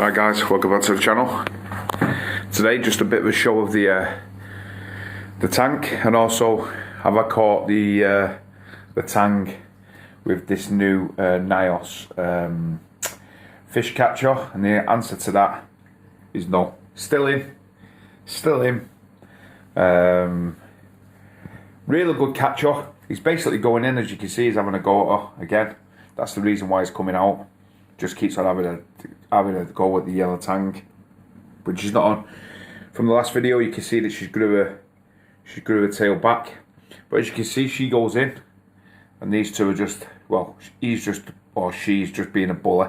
Alright guys, welcome back to the channel. Today just a bit of a show of the tank, and also have I caught the Tang with this new Nios fish catcher, and the answer to that is no. Still in. Really good catcher. He's basically going in, as you can see, he's having a go at her again. That's the reason why he's coming out. Just keeps on having a go at the yellow Tang, but she's not on. From the last video, you can see that she grew her tail back, but as you can see, she goes in, and these two are just, well, she's just being a bully.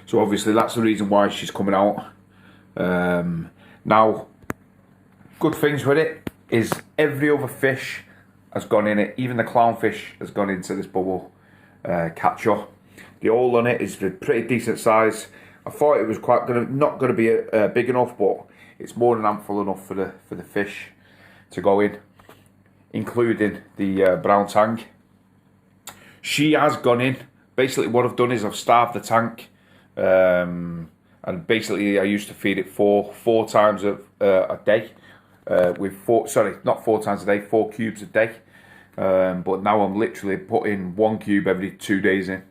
So obviously that's the reason why she's coming out. Now, good things with it is every other fish has gone in it. Even the clownfish has gone into this bubble catcher. The hole on it is a pretty decent size. I thought it was not going to be big enough, but it's more than ample enough for the fish to go in, including the brown Tang. She has gone in. Basically, what I've done is I've starved the tank, and basically I used to feed it four times a day, with not 4 times a day, 4 cubes a day. But now I'm literally putting 1 cube every 2 days in.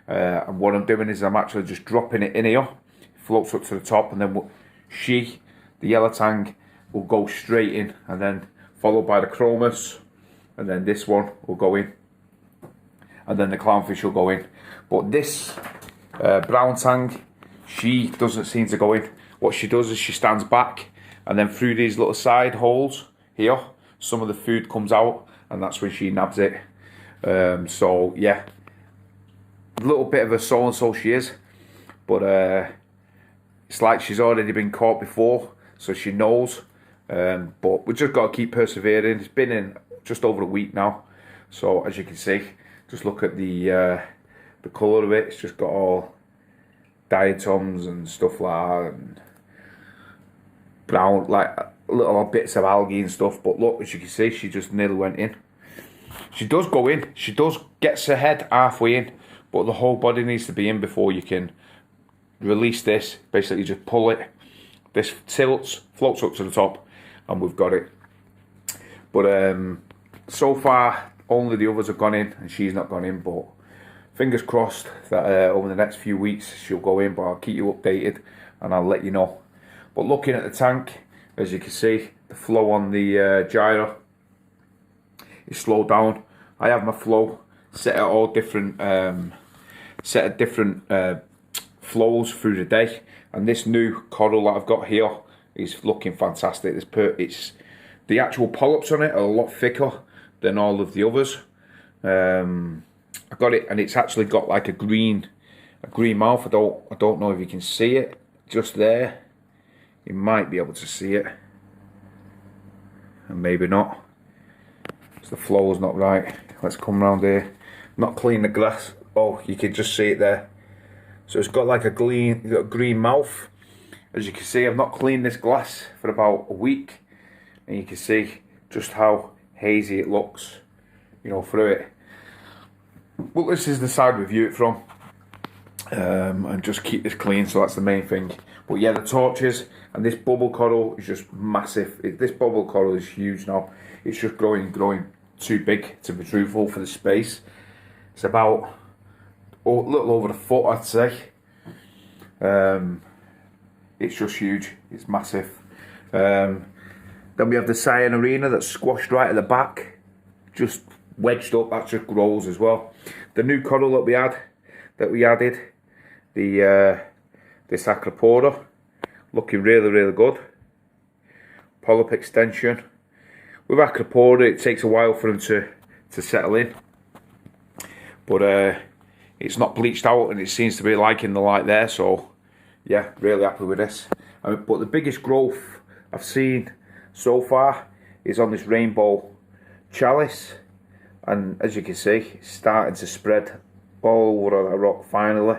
And what I'm doing is I'm actually just dropping it in here. It floats up to the top, and then the yellow Tang, will go straight in, and then followed by the chromus, and then this one will go in, and then the clownfish will go in. But this brown Tang, she doesn't seem to go in. What she does is she stands back, and then through these little side holes here, some of the food comes out, and that's when she nabs it. So yeah, a little bit of a so-and-so she is, but it's like she's already been caught before, so she knows. But we just got to keep persevering. It's been in just over a week now, so as you can see, just look at the colour of it. It's just got all diatoms and stuff like that, and brown, like little bits of algae and stuff. But look, as you can see, she just nearly went in. She does go in. She does gets her head halfway in, but the whole body needs to be in before you can release this. Basically, just pull it. This tilts, floats up to the top, and we've got it. But so far, only the others have gone in, and she's not gone in. But fingers crossed that over the next few weeks she'll go in. But I'll keep you updated, and I'll let you know. But looking at the tank, as you can see, the flow on the gyro is slowed down. I have my flow set at all different flows through the day, and this new coral that I've got here is looking fantastic. It's the actual polyps on it are a lot thicker than all of the others. I got it, and it's actually got like a green mouth. I don't know if you can see it just there. You might be able to see it, and maybe not. So the flow is not right. Let's come around here. Not clean the glass. Oh, you can just see it there. So it's got like a green mouth. As you can see, I've not cleaned this glass for about a week, and you can see just how hazy it looks, you know, through it. Well, this is the side we view it from, and just keep this clean. So that's the main thing. But yeah, the torches and this bubble coral is just massive. This bubble coral is huge now. It's just growing too big, to be truthful, for the space. It's about a little over a foot, I'd say. It's just huge. It's massive. Then we have the cyan arena that's squashed right at the back, just wedged up. That just grows as well. The new coral that we added, this acropora, looking really good. Polyp extension. With acropora, it takes a while for them to settle in, but it's not bleached out, and it seems to be liking the light there. So yeah, really happy with this. But the biggest growth I've seen so far is on this rainbow chalice, and as you can see, it's starting to spread all over that rock finally,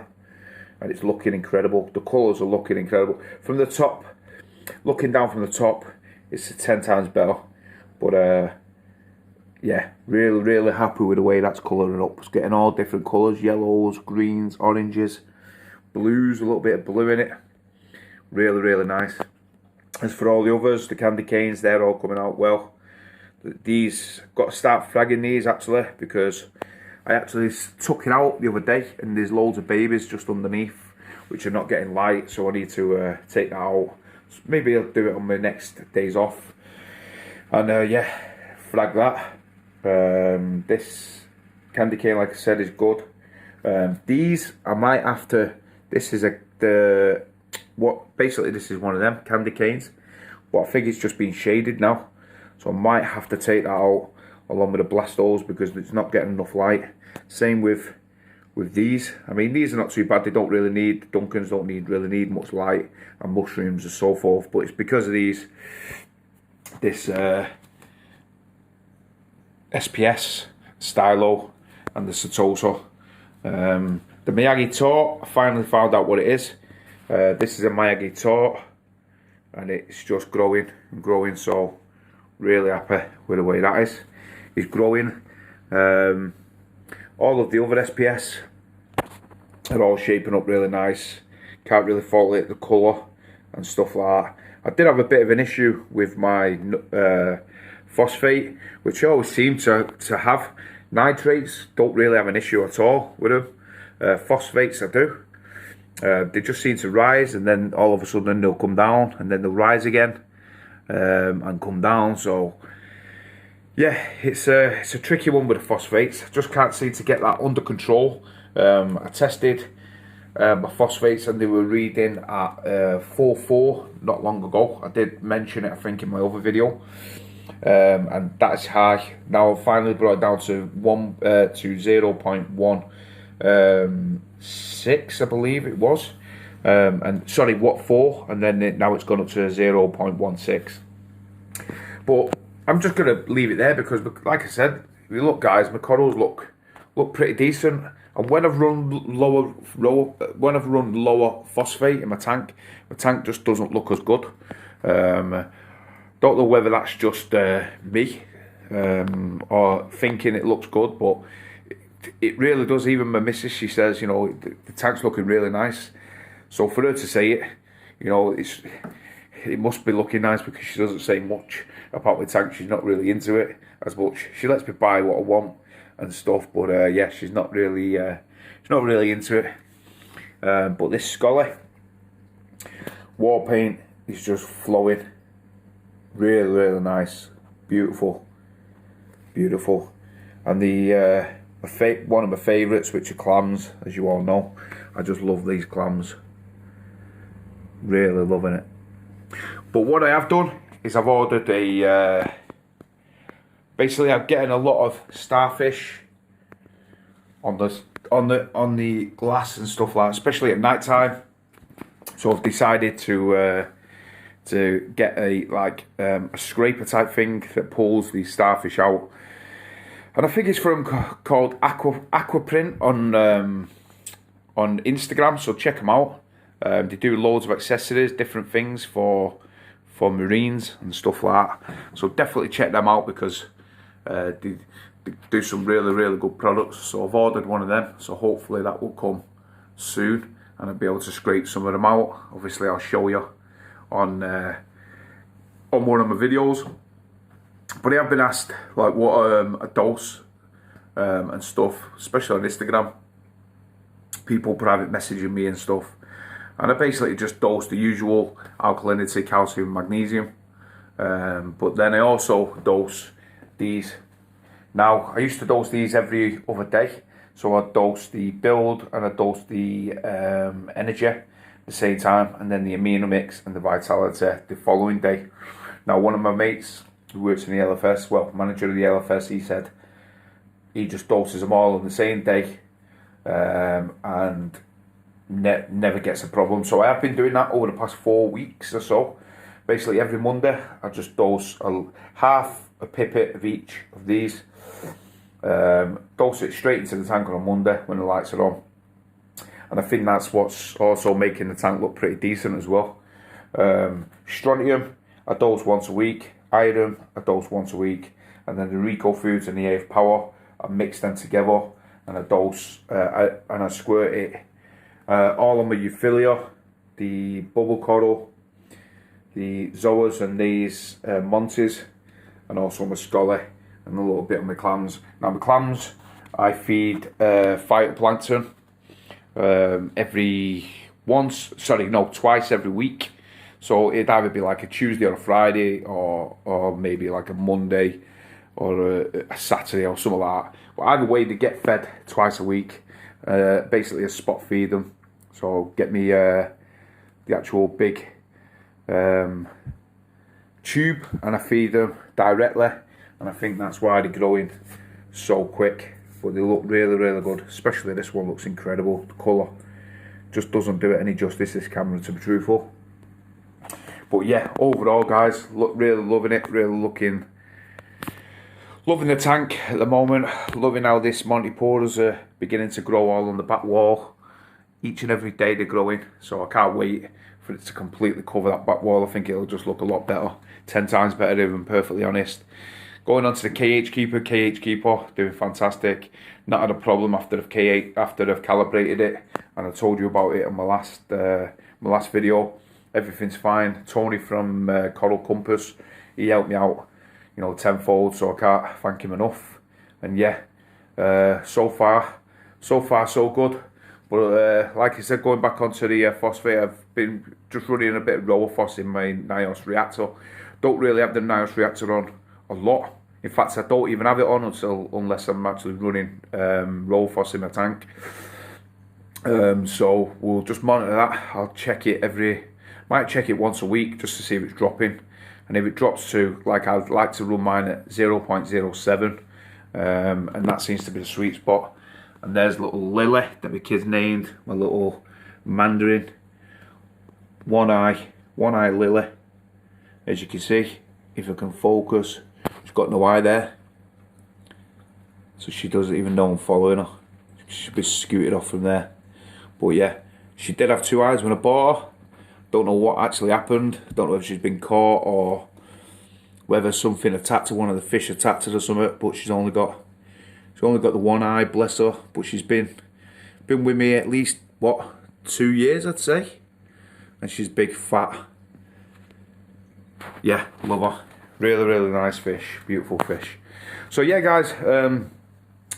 and it's looking incredible. The colours are looking incredible. From the top, looking down from the top, it's 10 times better. But yeah, really happy with the way that's colouring up. It's getting all different colours, yellows, greens, oranges, blues, a little bit of blue in it. Really, really nice. As for all the others, the candy canes, they're all coming out well. These, got to start fragging these actually, because I actually took it out the other day and there's loads of babies just underneath which are not getting light, so I need to take that out. So maybe I'll do it on my next days off. And yeah, frag that. This candy cane, like I said, is good. These I might have to. This is basically this is one of them candy canes, but I think it's just been shaded now, so I might have to take that out along with the Blastos because it's not getting enough light. Same with these. I mean, these are not too bad. They don't really need, Duncans don't really need much light, and mushrooms and so forth. But it's because of this SPS Stylo and the Satoso. The Miyagi Tort, I finally found out what it is. This is a Miyagi Tort, and it's just growing and growing, so really happy with the way that is. It's growing. All of the other SPS are all shaping up really nice. Can't really fault it, the colour and stuff like that. I did have a bit of an issue with my phosphate, which I always seem to have. Nitrates don't really have an issue at all with them. Phosphates I do. They just seem to rise, and then all of a sudden they'll come down, and then they'll rise again and come down. So yeah, it's a tricky one with the phosphates. I just can't seem to get that under control. I tested my phosphates and they were reading at 4.4 not long ago. I did mention it, I think, in my other video. And that's high. Now I've finally brought it down to 0.16, I believe it was. And sorry, what 4? And then now it's gone up to 0.16. But I'm just gonna leave it there because, like I said, if you look, guys, my corals look pretty decent. And when I've run lower phosphate in my tank just doesn't look as good. Don't know whether that's just me or thinking it looks good, but it really does. Even my missus, she says, you know, the tank's looking really nice. So for her to say it, you know, it must be looking nice because she doesn't say much about the tank. She's not really into it as much. She lets me buy what I want and stuff, but yeah, she's not really into it. But this Scully war paint is just flowing. Really, really nice, beautiful. And the one of my favourites, which are clams, as you all know. I just love these clams. Really loving it. But what I have done is I've ordered a. Basically, I'm getting a lot of starfish on the glass and stuff like that, especially at night time. So I've decided to get a scraper type thing that pulls the starfish out, and I think it's from called Aquaprint on Instagram. So check them out. They do loads of accessories, different things for marines and stuff like that. So definitely check them out because they do some really, really good products. So I've ordered one of them. So hopefully that will come soon, and I'll be able to scrape some of them out. Obviously, I'll show you on one of my videos. But I have been asked like what a dose and stuff, especially on Instagram. People private messaging me and stuff, and I basically just dose the usual alkalinity, calcium, magnesium. But then I also dose these. Now I used to dose these every other day, so I dose the build and I dose the energy at the same time, and then the amino mix and the vitality the following day. Now one of my mates who works in the LFS, well, manager of the LFS, he said he just doses them all on the same day, and never gets a problem. So I have been doing that over the past 4 weeks or so. Basically every Monday I just dose half a pipette of each of these, dose it straight into the tank on a Monday when the lights are on, and I think that's what's also making the tank look pretty decent as well. Strontium I dose once a week, iron I dose once a week, and then the Rico Foods and the AF Power I mix them together, and I dose and I squirt it all on my Euphilia, the bubble coral, the zoas and these montes, and also my scully, and a little bit on my clams. Now my clams, I feed phytoplankton twice every week. So it'd either be like a Tuesday or a Friday, or maybe like a Monday or a Saturday or something like that. But either way, they get fed twice a week. Basically a spot feed them. So get me the actual big tube, and I feed them directly, and I think that's why they're growing so quick. But they look really, really good. Especially this one looks incredible. The colour just doesn't do it any justice, this camera, to be truthful. But yeah, overall guys, really loving it. Loving the tank at the moment. Loving how this Montiporas are beginning to grow all on the back wall. Each and every day they're growing, so I can't wait for it to completely cover that back wall. I think it'll just look a lot better, 10 times better if I'm perfectly honest. Going on to the KH Keeper doing fantastic. Not had a problem after I've calibrated it, and I told you about it on my last video. Everything's fine. Tony from Coral Compass, he helped me out, you know, tenfold, so I can't thank him enough. And yeah, so far so good. But like I said, going back onto the phosphate, I've been just running a bit of roller phos in my NIOS reactor. Don't really have the NIOS reactor on a lot. In fact, I don't even have it on unless I'm actually running roller phos in my tank. So we'll just monitor that. I'll check it might check it once a week just to see if it's dropping. And if it drops to, like, I'd like to run mine at 0.07, and that seems to be the sweet spot. And there's little Lily that my kids named, my little Mandarin, one eye Lily. As you can see, if I can focus, she's got no eye there, so she doesn't even know I'm following her. She should be scooted off from there. But yeah, she did have two eyes when I bought her. Don't know what actually happened. Don't know if she's been caught or whether something attacked her, one of the fish attacked her or something. But she's only got the one eye, bless her. But she's been with me at least, what, 2 years I'd say. And she's big, fat. Yeah, love her. Really, really nice fish. Beautiful fish. So yeah guys,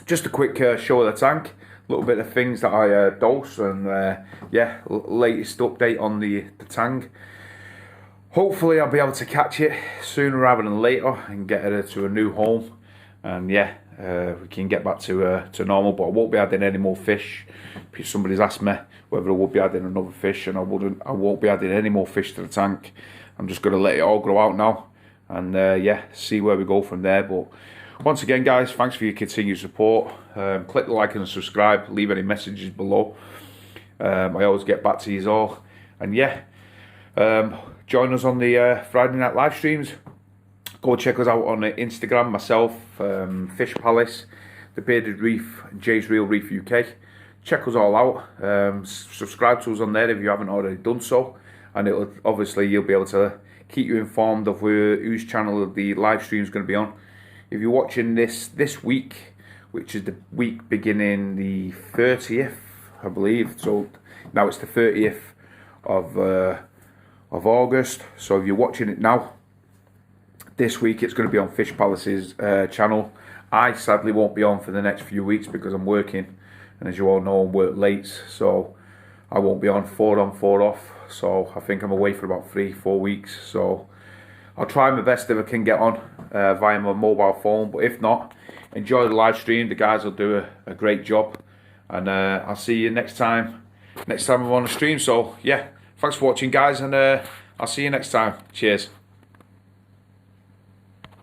just a quick show of the tank. A little bit of things that I dose, and yeah, latest update on the Tang. Hopefully I'll be able to catch it sooner rather than later and get her to a new home. And yeah, we can get back to normal, but I won't be adding any more fish. Because somebody's asked me whether I would be adding another fish, and I won't be adding any more fish to the tank. I'm just going to let it all grow out now, and yeah, see where we go from there. But once again guys, thanks for your continued support. Click the like and subscribe, leave any messages below. I always get back to you all. And yeah, join us on the Friday night live streams. Go check us out on Instagram, myself, Fish Palace, The Bearded Reef, Jay's Real Reef UK. Check us all out. Subscribe to us on there if you haven't already done so, and it'll obviously you'll be able to keep you informed of whose channel the live stream is going to be on. If you're watching this week, which is the week beginning the 30th, I believe, so now it's the 30th of August. So if you're watching it now, this week it's going to be on Fish Palace's channel. I sadly won't be on for the next few weeks because I'm working, and as you all know, I work late, so I won't be on 4 on 4 off. So I think I'm away for about 3-4 weeks. So I'll try my best if I can get on via my mobile phone, but if not, enjoy the live stream. The guys will do a great job, and I'll see you next time I'm on the stream. So yeah, thanks for watching guys, and I'll see you next time. Cheers.